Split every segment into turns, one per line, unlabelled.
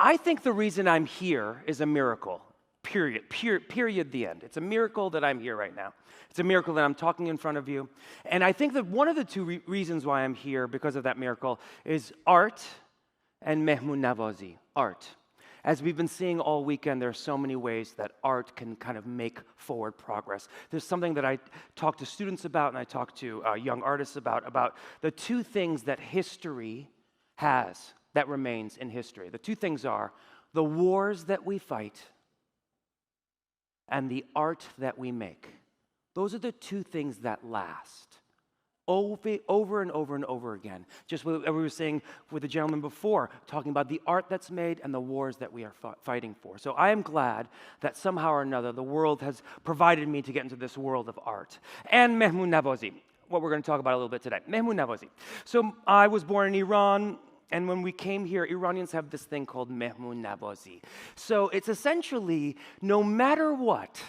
I think the reason I'm here is a miracle, period, the end. It's a miracle that I'm here right now. It's a miracle that I'm talking in front of you. And I think that one of the two reasons why I'm here because of that miracle is art and Mehmoon Navazi, art. As we've been seeing all weekend, there are so many ways that art can kind of make forward progress. There's something that I talk to students about and I talk to young artists about the two things that history has that remains in history. The two things are the wars that we fight and the art that we make. Those are the two things that last. Over and over and over again. Just what we were saying with the gentleman before, talking about the art that's made and the wars that we are fighting for. So I am glad that somehow or another the world has provided me to get into this world of art. And Mehmoon Navazi, what we're going to talk about a little bit today. Mehmoon Navazi. So I was born in Iran, and when we came here, Iranians have this thing called Mehmoon Navazi. So it's essentially, no matter what,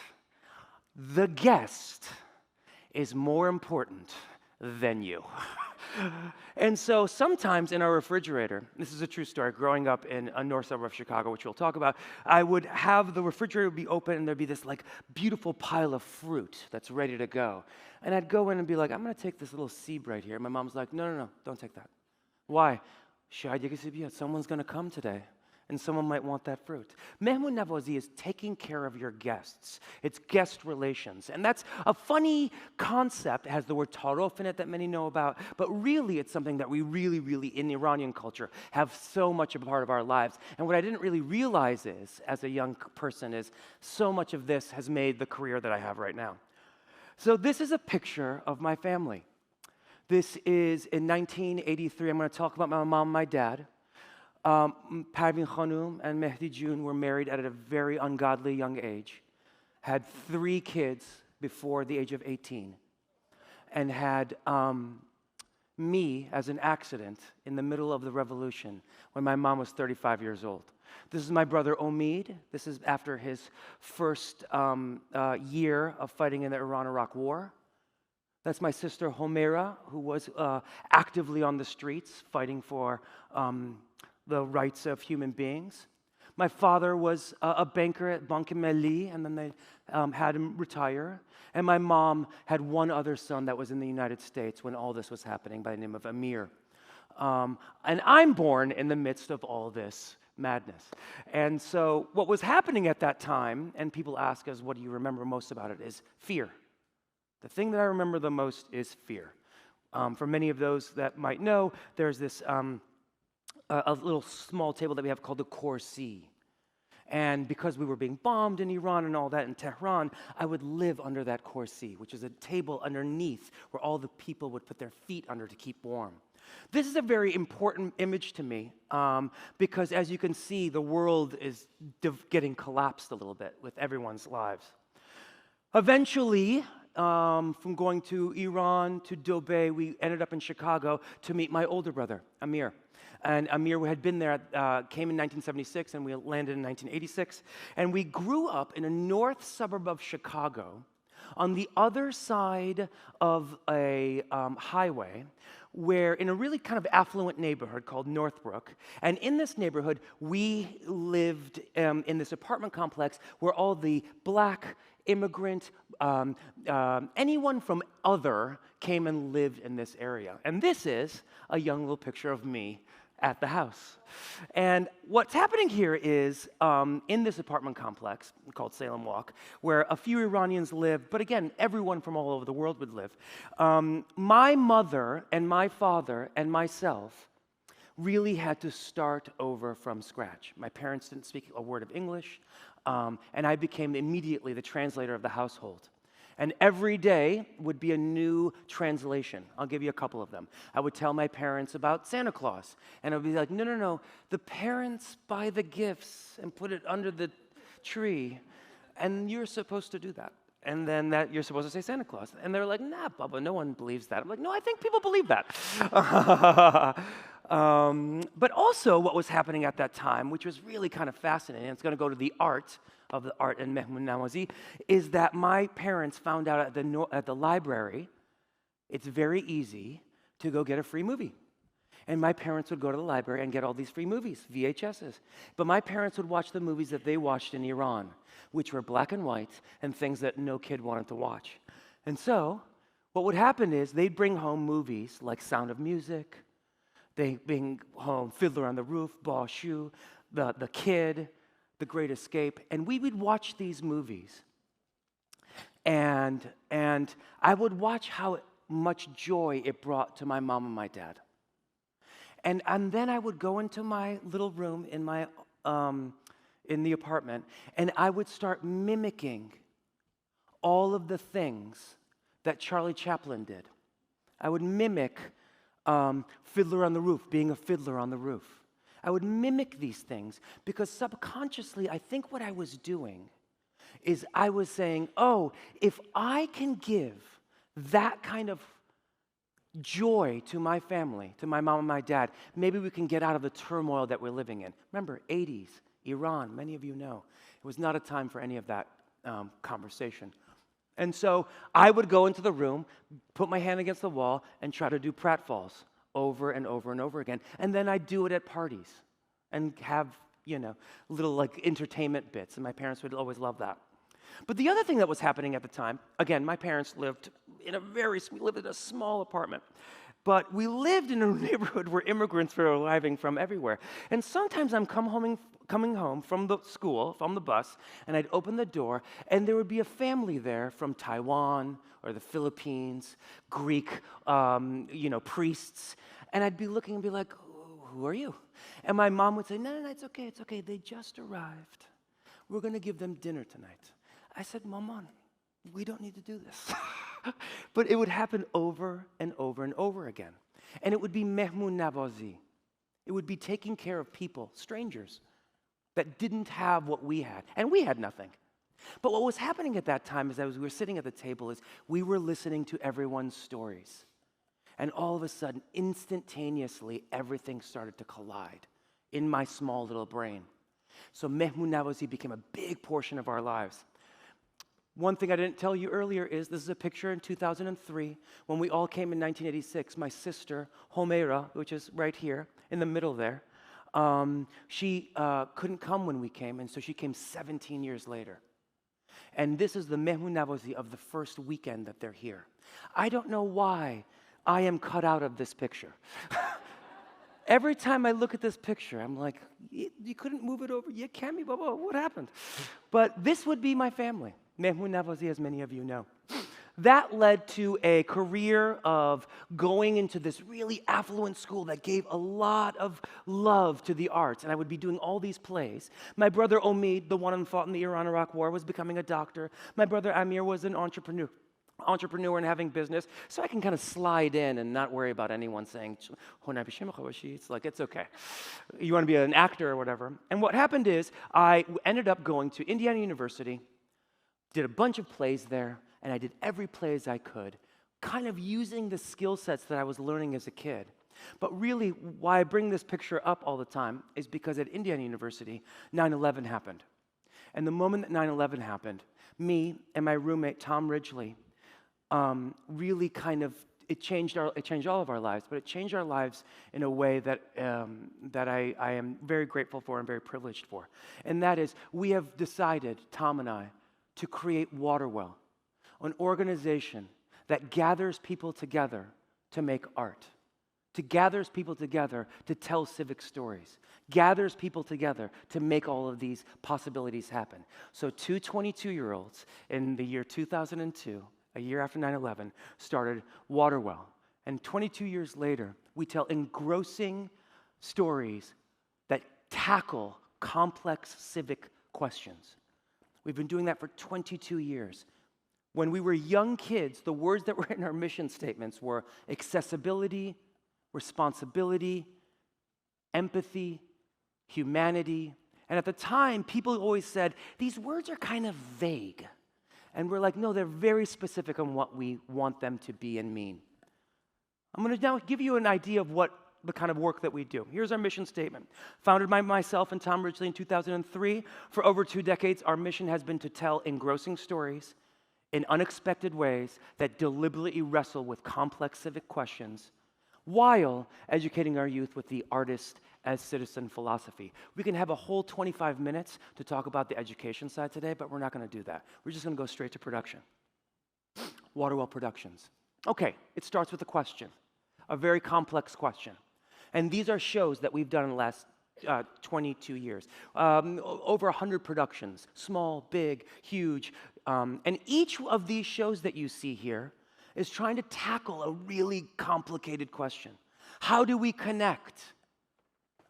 the guest is more important than you. And so sometimes in our refrigerator, this is a true story, growing up in a north suburb of Chicago, which we'll talk about, I would have the refrigerator be open and there'd be this like beautiful pile of fruit that's ready to go. And I'd go in and be like, I'm going to take this little seed right here. My mom's like, no, don't take that. Why? Someone's going to come today. And someone might want that fruit. Mehmoon Navazi is taking care of your guests. It's guest relations. And that's a funny concept. It has the word tarof in it that many know about. But really, it's something that we really, in Iranian culture, have so much a part of our lives. And what I didn't really realize is, as a young person, is so much of this has made the career that I have right now. So this is a picture of my family. This is in 1983. I'm going to talk about my mom and my dad. Parveen Khanum and Mehdi June were married at a very ungodly young age, had 3 kids before the age of 18, and had me as an accident in the middle of the revolution when my mom was 35 years old. This is my brother Omid. This is after his first year of fighting in the Iran-Iraq War. That's my sister Homeira, who was actively on the streets fighting for the rights of human beings. My father was a banker at Banque Melli, and then they had him retire. And my mom had one other son that was in the United States when all this was happening by the name of Amir. And I'm born in the midst of all this madness. And so what was happening at that time, and people ask us, what do you remember most about it, is fear. The thing that I remember the most is fear. For many of those that might know, there's this a little small table that we have called the Kursi. And because we were being bombed in Iran and all that in Tehran, I would live under that Kursi, which is a table underneath where all the people would put their feet under to keep warm. This is a very important image to me because, as you can see, the world is getting collapsed a little bit with everyone's lives. Eventually, from going to Iran to Dubai, we ended up in Chicago to meet my older brother, Amir. And Amir had been there, came in 1976, and we landed in 1986. And we grew up in a north suburb of Chicago on the other side of a highway where in a really kind of affluent neighborhood called Northbrook. And in this neighborhood, we lived in this apartment complex where all the black immigrant, anyone from other came and lived in this area. And this is a young little picture of me at the house. And what's happening here is in this apartment complex called Salem Walk, where a few Iranians live, but again, everyone from all over the world would live. My mother and my father and myself really had to start over from scratch. My parents didn't speak a word of English, and I became immediately the translator of the household. And every day would be a new translation. I'll give you a couple of them. I would tell my parents about Santa Claus. And I would be like, no. The parents buy the gifts and put it under the tree. And you're supposed to do that. And then that you're supposed to say Santa Claus. And they're like, nah, Bubba, no one believes that. I'm like, no, I think people believe that. But also what was happening at that time, which was really kind of fascinating, and it's going to go to the art of the art in Mehmoon Navazi, is that my parents found out at the library, it's very easy to go get a free movie. And my parents would go to the library and get all these free movies, VHSs. But my parents would watch the movies that they watched in Iran, which were black and white and things that no kid wanted to watch. And so what would happen is they'd bring home movies like Sound of Music, they'd bring home Fiddler on the Roof, Ball Shoe, the Kid, The Great Escape, and we would watch these movies. And I would watch how much joy it brought to my mom and my dad. And then I would go into my little room in my in the apartment, and I would start mimicking all of the things that Charlie Chaplin did. I would mimic Fiddler on the Roof, being a fiddler on the roof. I would mimic these things because subconsciously, I think what I was doing is I was saying, oh, if I can give that kind of joy to my family, to my mom and my dad, maybe we can get out of the turmoil that we're living in. Remember, 80s, Iran, many of you know. It was not a time for any of that conversation. And so I would go into the room, put my hand against the wall, and try to do pratfalls over and over and over again. And then I'd do it at parties and have, little like entertainment bits. And my parents would always love that. But the other thing that was happening at the time, again, my parents lived in a small apartment. But we lived in a neighborhood where immigrants were arriving from everywhere. And sometimes I'm coming home from the school, from the bus, and I'd open the door, and there would be a family there from Taiwan or the Philippines, Greek, priests. And I'd be looking and be like, who are you? And my mom would say, no, it's okay. They just arrived. We're going to give them dinner tonight. I said, Maman, we don't need to do this. But it would happen over and over and over again. And it would be Mehmoon Navazi. It would be taking care of people, strangers, that didn't have what we had. And we had nothing. But what was happening at that time is as we were sitting at the table is we were listening to everyone's stories. And all of a sudden, instantaneously, everything started to collide in my small little brain. So Mehmoon Navazi became a big portion of our lives. One thing I didn't tell you earlier is this is a picture in 2003 when we all came in 1986. My sister, Homeira, which is right here in the middle there, she couldn't come when we came, and so she came 17 years later. And this is the Mehmoon Navazi of the first weekend that they're here. I don't know why I am cut out of this picture. Every time I look at this picture, I'm like, you couldn't move it over. You can't be, Baba, what happened? But this would be my family. Mehmoon Navazi, as many of you know. That led to a career of going into this really affluent school that gave a lot of love to the arts, and I would be doing all these plays. My brother Omid, the one who fought in the Iran-Iraq War, was becoming a doctor. My brother Amir was an entrepreneur and having business, so I can kind of slide in and not worry about anyone saying, it's like, it's okay. You want to be an actor or whatever. And what happened is I ended up going to Indiana University, did a bunch of plays there, and I did every play as I could, kind of using the skill sets that I was learning as a kid. But really, why I bring this picture up all the time is because at Indiana University, 9/11 happened. And the moment that 9/11 happened, me and my roommate, Tom Ridgely, really kind of, it changed all of our lives, but it changed our lives in a way that I am very grateful for and very privileged for. And that is, we have decided, Tom and I, to create Waterwell, an organization that gathers people together to make art, to gathers people together to tell civic stories, gathers people together to make all of these possibilities happen. So two 22-year-olds in the year 2002, a year after 9/11, started Waterwell. And 22 years later, we tell engrossing stories that tackle complex civic questions. We've been doing that for 22 years. When we were young kids, the words that were in our mission statements were accessibility, responsibility, empathy, humanity. And at the time, people always said, these words are kind of vague. And we're like, no, they're very specific on what we want them to be and mean. I'm going to now give you an idea of what the kind of work that we do. Here's our mission statement. Founded by myself and Tom Ridgely in 2003, for over 2 decades, our mission has been to tell engrossing stories in unexpected ways that deliberately wrestle with complex civic questions while educating our youth with the artist as citizen philosophy. We can have a whole 25 minutes to talk about the education side today, but we're not going to do that. We're just going to go straight to production. Waterwell Productions. Okay, it starts with a question, a very complex question. And these are shows that we've done in the last 22 years. Over 100 productions, small, big, huge. And each of these shows that you see here is trying to tackle a really complicated question. How do we connect?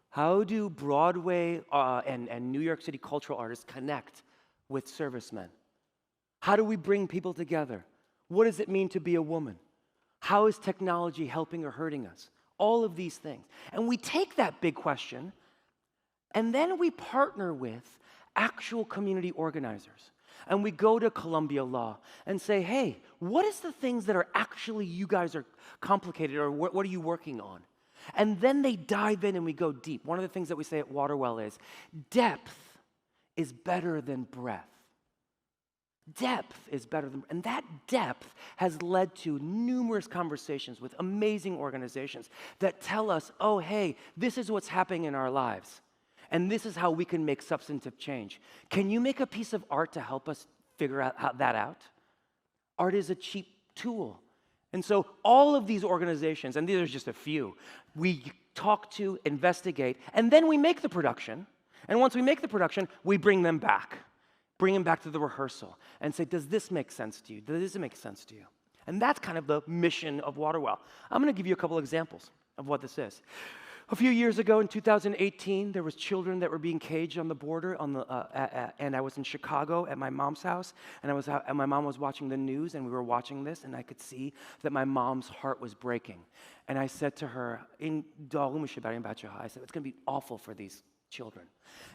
How do Broadway and New York City cultural artists connect with servicemen? How do we bring people together? What does it mean to be a woman? How is technology helping or hurting us? All of these things. And we take that big question, and then we partner with actual community organizers. And we go to Columbia Law and say, hey, what is the things that are actually you guys are complicated, or what are you working on? And then they dive in and we go deep. One of the things that we say at Waterwell is depth is better than breadth. Depth is better than, and that depth has led to numerous conversations with amazing organizations that tell us, oh, hey, this is what's happening in our lives, and this is how we can make substantive change. Can you make a piece of art to help us figure out that out? Art is a cheap tool. And so all of these organizations, and these are just a few, we talk to, investigate, and then we make the production. And once we make the production, we bring them back. Bring them back to the rehearsal and say, does this make sense to you? Does this make sense to you? And that's kind of the mission of Waterwell. I'm going to give you a couple examples of what this is. A few years ago, in 2018, there was children that were being caged on the border, and I was in Chicago at my mom's house, and my mom was watching the news, and we were watching this, and I could see that my mom's heart was breaking. And I said to her, I said, it's going to be awful for these children.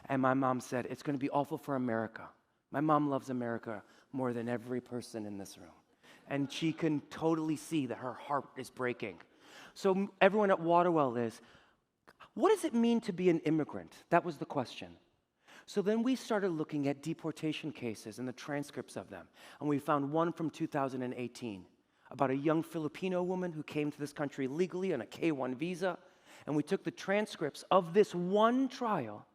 And my mom said, it's going to be awful for America. My mom loves America more than every person in this room. And she can totally see that her heart is breaking. So everyone at Waterwell is, what does it mean to be an immigrant? That was the question. So then we started looking at deportation cases and the transcripts of them. And we found one from 2018 about a young Filipino woman who came to this country legally on a K-1 visa. And we took the transcripts of this one trial,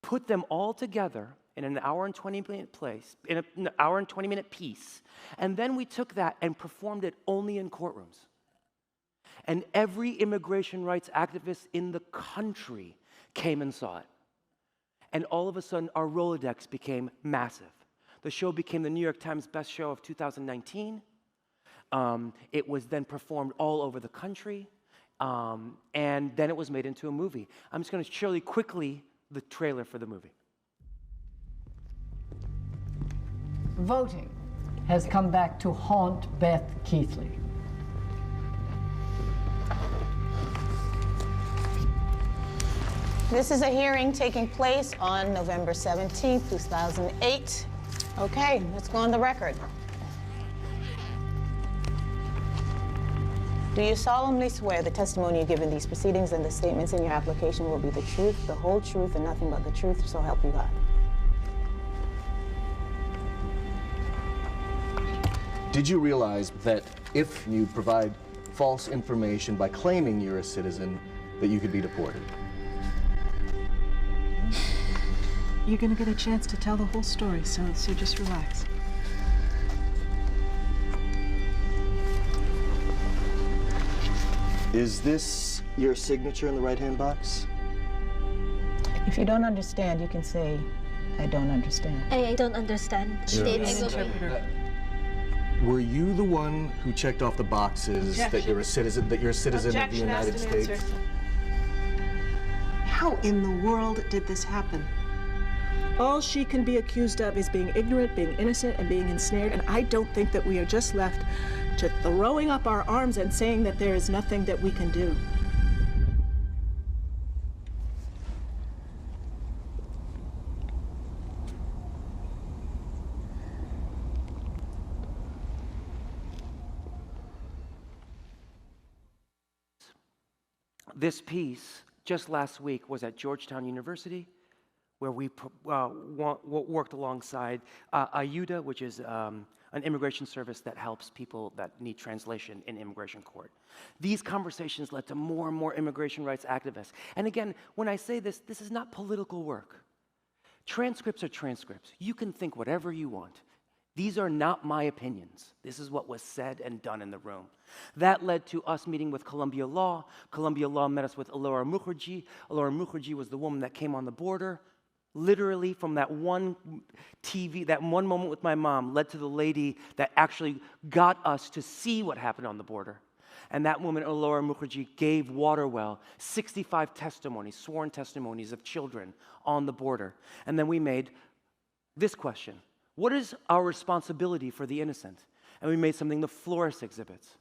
put them all together in an hour and 20-minute piece, and then we took that and performed it only in courtrooms. And every immigration rights activist in the country came and saw it. And all of a sudden, our Rolodex became massive. The show became the New York Times best show of 2019. It was then performed all over the country, and then it was made into a movie. I'm just going to show you quickly the trailer for the movie.
Voting has come back to haunt Beth Keithley.
This is a hearing taking place on November 17th, 2008. Okay, let's go on the record. Do you solemnly swear the testimony you give in these proceedings and the statements in your application will be the truth, the whole truth, and nothing but the truth, so help you God?
Did you realize that if you provide false information by claiming you're a citizen, that you could be deported?
You're going to get a chance to tell the whole story, so just relax.
Is this your signature in the right-hand box?
If you don't understand, you can say, I don't understand.
I don't understand.
Were you the one who checked off the boxes that you're a citizen of the United States?
How in the world did this happen? All she can be accused of is being ignorant, being innocent, and being ensnared, and I don't think that we are just left to throwing up our arms and saying that there is nothing that we can do.
This piece, just last week, was at Georgetown University, where we worked alongside AYUDA, which is an immigration service that helps people that need translation in immigration court. These conversations led to more and more immigration rights activists. And again, when I say this, this is not political work. Transcripts are transcripts. You can think whatever you want. These are not my opinions. This is what was said and done in the room. That led to us meeting with Columbia Law. Columbia Law met us with Alora Mukherjee. Alora Mukherjee was the woman that came on the border. Literally, from that one that one moment with my mom led to the lady that actually got us to see what happened on the border. And that woman, Alora Mukherjee, gave Waterwell 65 testimonies, sworn testimonies of children on the border. And then we made this question: what is our responsibility for the innocent? And we made something, the Flores exhibits,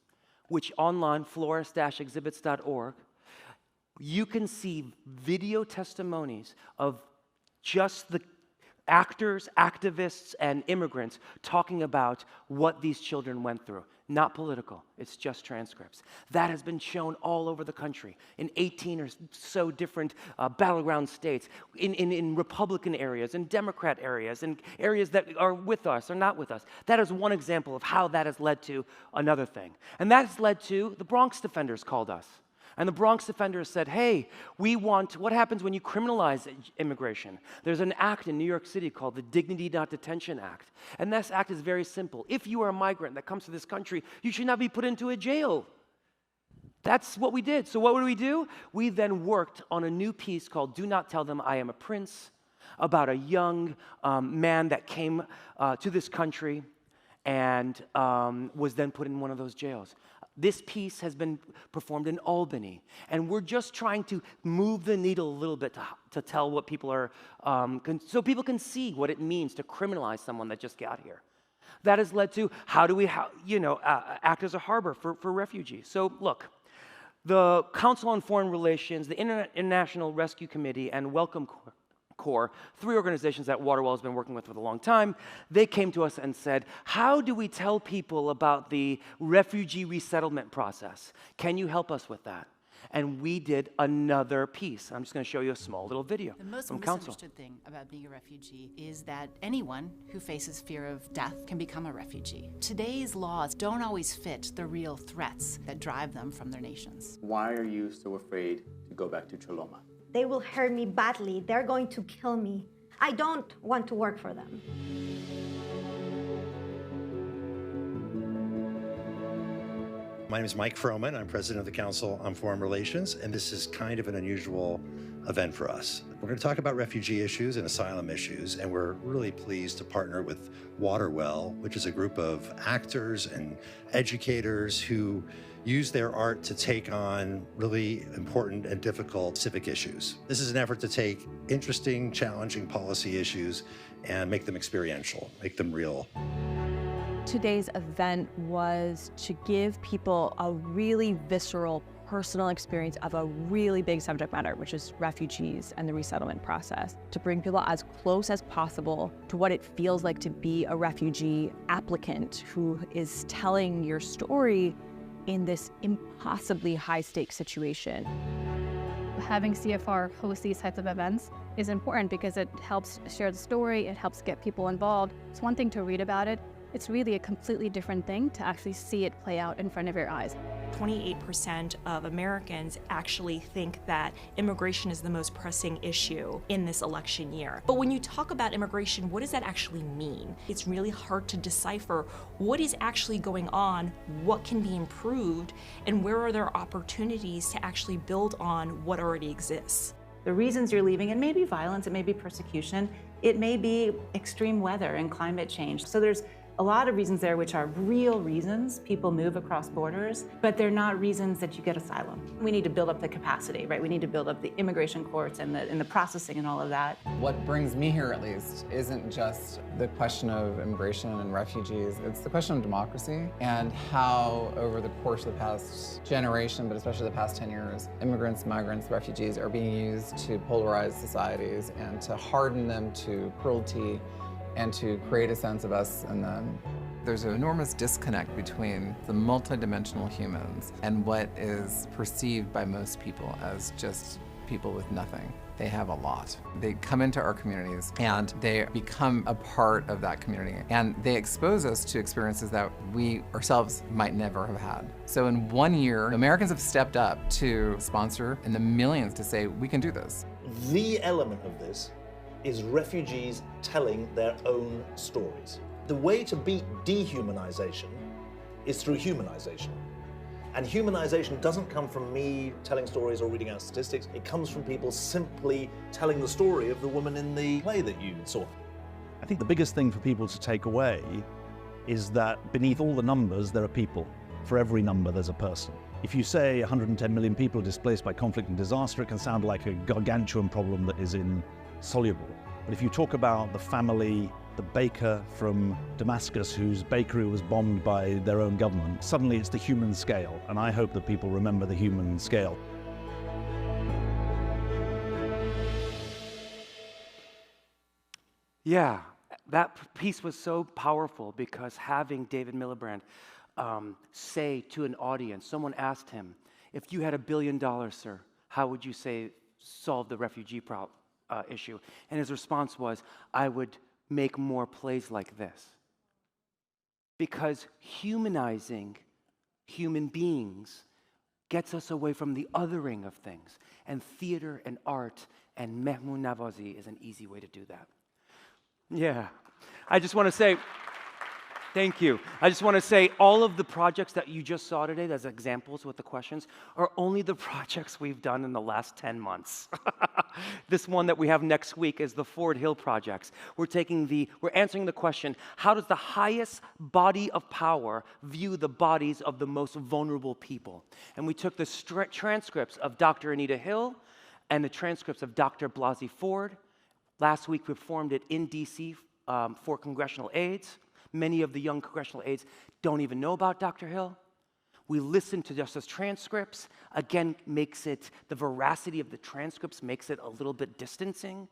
which online, flores-exhibits.org, you can see video testimonies of just the actors, activists, and immigrants talking about what these children went through. Not political, it's just transcripts. That has been shown all over the country, in 18 or so different battleground states, in Republican areas, in Democrat areas, in areas that are with us or not with us. That is one example of how that has led to another thing. And that has led to, the Bronx Defenders called us. And the Bronx Defenders said, hey, what happens when you criminalize immigration? There's an act in New York City called the Dignity Not Detention Act. And this act is very simple. If you are a migrant that comes to this country, you should not be put into a jail. That's what we did. So what would we do? We then worked on a new piece called Do Not Tell Them I Am a Prince, about a young man that came to this country and was then put in one of those jails. This piece has been performed in Albany, and we're just trying to move the needle a little bit to tell what people are, so people can see what it means to criminalize someone that just got here. That has led to how do we act as a harbor for refugees. So look, the Council on Foreign Relations, the International Rescue Committee, and Welcome Corps, 3 organizations that Waterwell has been working with for a long time, they came to us and said, how do we tell people about the refugee resettlement process? Can you help us with that? And we did another piece. I'm just going to show you a small little video
from Council. The most misunderstood thing about being a refugee is that anyone who faces fear of death can become a refugee. Today's laws don't always fit the real threats that drive them from their nations.
Why are you so afraid to go back to Choloma?
They will hurt me badly. They're going to kill me. I don't want to work for them.
My name is Mike Froman. I'm president of the Council on Foreign Relations, and this is kind of an unusual event for us. We're going to talk about refugee issues and asylum issues, and we're really pleased to partner with Waterwell, which is a group of actors and educators who use their art to take on really important and difficult civic issues. This is an effort to take interesting, challenging policy issues and make them experiential, make them real.
Today's event was to give people a really visceral, personal experience of a really big subject matter, which is refugees and the resettlement process, to bring people as close as possible to what it feels like to be a refugee applicant who is telling your story in this impossibly high-stakes situation.
Having CFR host these types of events is important because it helps share the story, it helps get people involved. It's one thing to read about it. It's really a completely different thing to actually see it play out in front of your eyes.
28% of Americans actually think that immigration is the most pressing issue in this election year. But when you talk about immigration, what does that actually mean? It's really hard to decipher what is actually going on, what can be improved, and where are there opportunities to actually build on what already exists.
The reasons you're leaving, it may be violence, it may be persecution, it may be extreme weather and climate change. So there's a lot of reasons there which are real reasons people move across borders, but they're not reasons that you get asylum. We need to build up the capacity, right? We need to build up the immigration courts and the processing and all of that.
What brings me here, at least, isn't just the question of immigration and refugees. It's the question of democracy and how, over the course of the past generation, but especially the past 10 years, immigrants, migrants, refugees are being used to polarize societies and to harden them to cruelty and to create a sense of us and them.
There's an enormous disconnect between the multidimensional humans and what is perceived by most people as just
people with nothing. They have a lot. They come into our communities and they become a part of that community. And they expose us to experiences that we ourselves might never have had. So in 1 year, Americans have stepped up to sponsor in the millions to say, we can do this.
The element of this is refugees telling their own stories. The way to beat dehumanization is through humanization. And humanization doesn't come from me telling stories or reading out statistics. It comes from people simply telling the story of the woman in the play that you saw.
I think the biggest thing for people to take away is that beneath all the numbers, there are people. For every number, there's a person. If you say 110 million people are displaced by conflict and disaster, it can sound like a gargantuan problem that is insoluble. But if you talk about the family, the baker from Damascus whose bakery was bombed by their own government, suddenly it's the human scale, and I hope that people remember the human scale.
Yeah, that piece was so powerful because having David Miliband say to an audience, someone asked him, if you had $1 billion, sir, how would you say solve the refugee issue? And his response was, I would make more plays like this. Because humanizing human beings gets us away from the othering of things. And theater and art and Mehmoon Navazi is an easy way to do that. Yeah. I just want to say, thank you. I just want to say all of the projects that you just saw today, as examples with the questions, are only the projects we've done in the last 10 months. This one that we have next week is the Ford Hill projects. We're answering the question, how does the highest body of power view the bodies of the most vulnerable people? And we took the transcripts of Dr. Anita Hill and the transcripts of Dr. Blasey Ford. Last week we performed it in DC for congressional aides. Many of the young congressional aides don't even know about Dr. Hill. We listened to just those transcripts. Again, the veracity of the transcripts makes it a little bit distancing,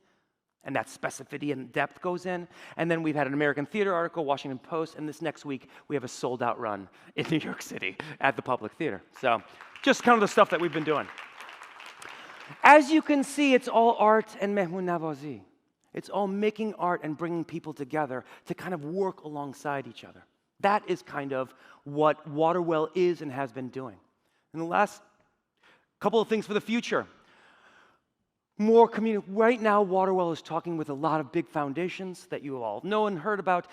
and that specificity and depth goes in. And then we've had an American Theater article, Washington Post, and this next week we have a sold-out run in New York City at the Public Theater. So just kind of the stuff that we've been doing. As you can see, it's all art and Mehmoon Navazi. It's all making art and bringing people together to kind of work alongside each other. That is kind of what Waterwell is and has been doing. And the last couple of things for the future. More community. Right now, Waterwell is talking with a lot of big foundations that you all know and heard about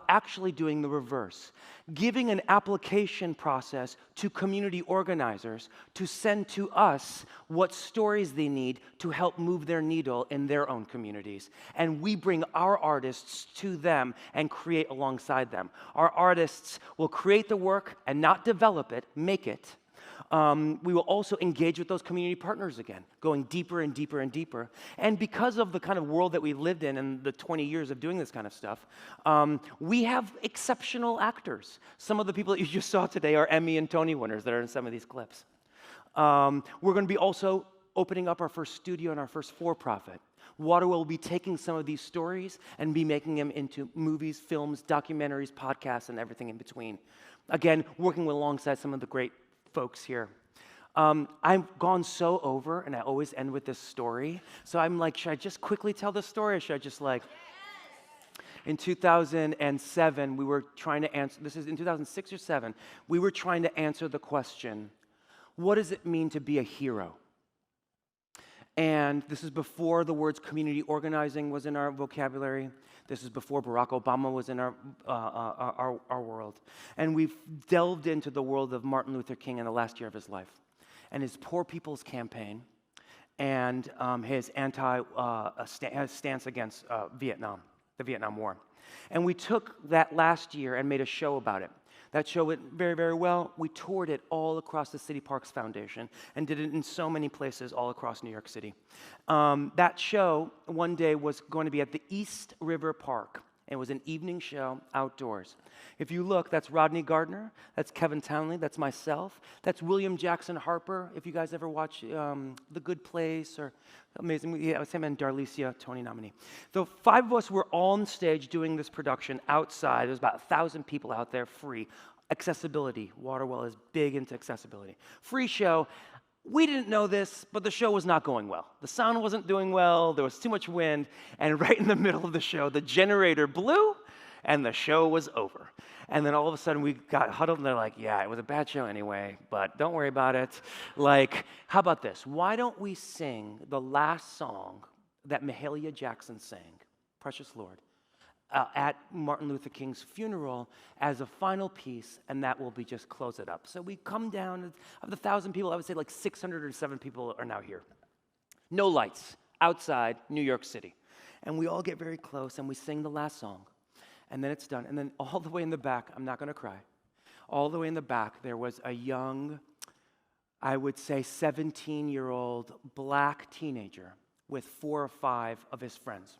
actually doing the reverse. Giving an application process to community organizers to send to us what stories they need to help move their needle in their own communities. And we bring our artists to them and create alongside them. Our artists will create the work and not develop it, make it. We will also engage with those community partners again, going deeper and deeper and deeper. And because of the kind of world that we lived in and the 20 years of doing this kind of stuff, we have exceptional actors. Some of the people that you just saw today are Emmy and Tony winners that are in some of these clips. We're going to be also opening up our first studio and our first for-profit. Waterwell will be taking some of these stories and be making them into movies, films, documentaries, podcasts, and everything in between. Again, working alongside some of the great folks here. I've gone so over, and I always end with this story. So I'm like, should I just quickly tell this story, or should I just in 2007, we were trying to answer, this is in 2006 or 7, we were trying to answer the question, what does it mean to be a hero? And this is before the words community organizing was in our vocabulary. This is before Barack Obama was in our world. And we've delved into the world of Martin Luther King in the last year of his life and his Poor People's Campaign and his stance against Vietnam, the Vietnam War. And we took that last year and made a show about it. That show went very, very well. We toured it all across the City Parks Foundation and did it in so many places all across New York City. That show one day was going to be at the East River Park. It was an evening show outdoors. If you look, that's Rodney Gardner, that's Kevin Townley, that's myself, that's William Jackson Harper. If you guys ever watch The Good Place or amazing, yeah, it was him and Darlicia, Tony nominee. The 5 of us were on stage doing this production outside. There was about 1,000 people out there, free. Accessibility. Waterwell is big into accessibility. Free show. We didn't know this, but the show was not going well. The sound wasn't doing well, there was too much wind, and right in the middle of the show, the generator blew, and the show was over. And then all of a sudden we got huddled, and they're like, yeah, it was a bad show anyway, but don't worry about it. Like, how about this? Why don't we sing the last song that Mahalia Jackson sang, Precious Lord, at Martin Luther King's funeral as a final piece, and that will be just close it up. So we come down, of the 1,000 people, I would say like 607 people are now here. No lights, outside New York City. And we all get very close, and we sing the last song. And then it's done. And then all the way in the back, I'm not going to cry, all the way in the back, there was a young, I would say 17-year-old black teenager with 4 or 5 of his friends.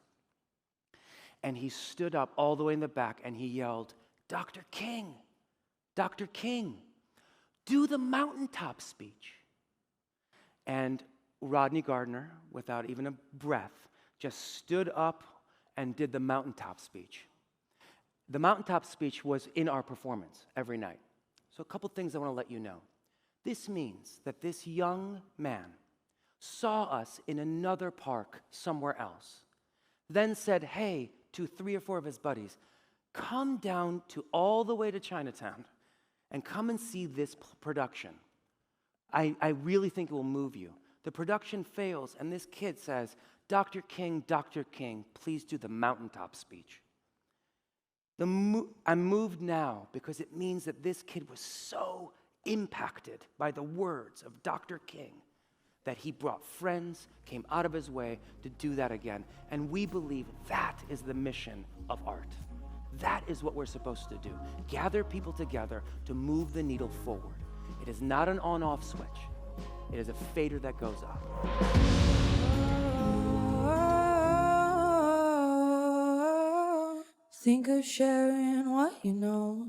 And he stood up all the way in the back and he yelled, Dr. King, do the mountaintop speech. And Rodney Gardner, without even a breath, just stood up and did the mountaintop speech. The mountaintop speech was in our performance every night. So a couple things I want to let you know. This means that this young man saw us in another park somewhere else, then said, hey, to 3 or 4 of his buddies, come down to all the way to Chinatown and come and see this production. I really think it will move you. The production fails, and this kid says, Dr. King, please do the mountaintop speech. I'm moved now because it means that this kid was so impacted by the words of Dr. King that he brought friends, came out of his way to do that again. And we believe that is the mission of art. That is what we're supposed to do. Gather people together to move the needle forward. It is not an on-off switch. It is a fader that goes up.
Think of sharing what you know.